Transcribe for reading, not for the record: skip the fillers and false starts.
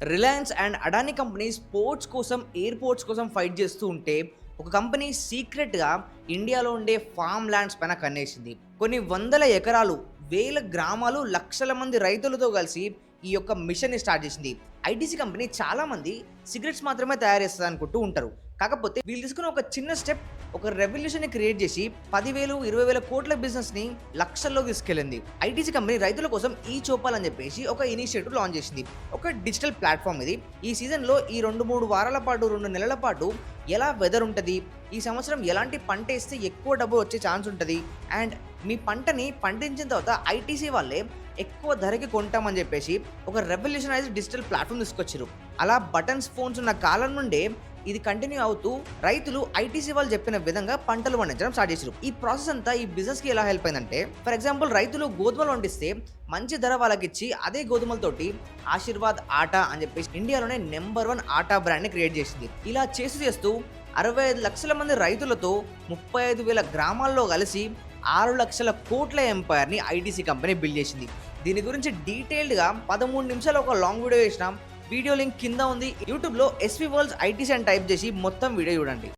Reliance and Adani company sports కోసం, airports కోసం fight చేస్తూ ఉంటే, ఒక కంపెనీ సీక్రెట్‌గా ఇండియాలో ఉండే ఫార్మ్ ల్యాండ్స్ పైన కన్నేసింది. కొన్ని వందల ఎకరాలు, వేల గ్రామాలు, లక్షల మంది రైతులతో కలిసి ఈ యొక్క మిషన్‌ని స్టార్ట్ చేసింది. ఐటీసీ కంపెనీ చాలామంది సిగరెట్స్ మాత్రమే తయారు చేస్తదనుకుంటూ ఉంటారు. కాకపోతే వీళ్ళు తీసుకున్న ఒక చిన్న స్టెప్ ఒక రెవల్యూషన్‌ని క్రియేట్ చేసి 10,000, 20,000 కోట్ల బిజినెస్‌ని లక్షల్లోకి తీసుకెళ్ళింది. ఐటీసీ కంపెనీ రైతుల కోసం ఈ చోపాల్ అని చెప్పేసి ఒక ఇనిషియేటివ్ లాంచ్ చేసింది. ఒక డిజిటల్ ప్లాట్‌ఫామ్ ఇది. ఈ సీజన్‌లో ఈ 2, 3 వారాల పాటు, 2 నెలల పాటు ఎలా వెదర్ ఉంటది, ఈ సంవత్సరం ఎలాంటి పంటేస్తే ఎక్కువ డబ్బులు వచ్చే ఛాన్స్ ఉంటది, అండ్ మీ పంటని పండించిన తర్వాత ఐటీసీ వాళ్ళే ఎక్కువ ధరకి కొంటామని చెప్పేసి ఒక రెవల్యూషనైజ్డ్ డిజిటల్ ప్లాట్‌ఫామ్ తీసుకొచ్చిర్రు. అలా బటన్స్ ఫోన్స్ ఉన్న కాలం నుండే ఇది కంటిన్యూ అవుతూ రైతులు ఐటీసీ వాళ్ళు చెప్పిన విధంగా పంటలు పండించడం స్టార్ట్ చేశారు. ఈ ప్రాసెస్ అంతా ఈ బిజినెస్‌కి ఎలా హెల్ప్ అయిందంటే, ఫర్ ఎగ్జాంపుల్ రైతులు గోధుమలు పండిస్తే మంచి ధర వాళ్ళకిచ్చి అదే గోధుమలతోటి ఆశీర్వాద్ ఆటా అని చెప్పేసి ఇండియాలోనే నెంబర్ 1 ఆటా బ్రాండ్‌ని క్రియేట్ చేసింది. ఇలా చేస్తూ 65 లక్షల మంది రైతులతో 35,000 గ్రామాల్లో కలిసి 6 లక్షల కోట్ల ఎంపైర్‌ని ఐటీసీ కంపెనీ బిల్డ్ చేసింది. దీని గురించి డీటెయిల్డ్‌గా 13 నిమిషాలు ఒక లాంగ్ వీడియో చేసినాం. వీడియో లింక్ కింద ఉంది. యూట్యూబ్‌లో ఎస్వి వరల్డ్స్ ఐటీసీ అని టైప్ చేసి మొత్తం వీడియో చూడండి.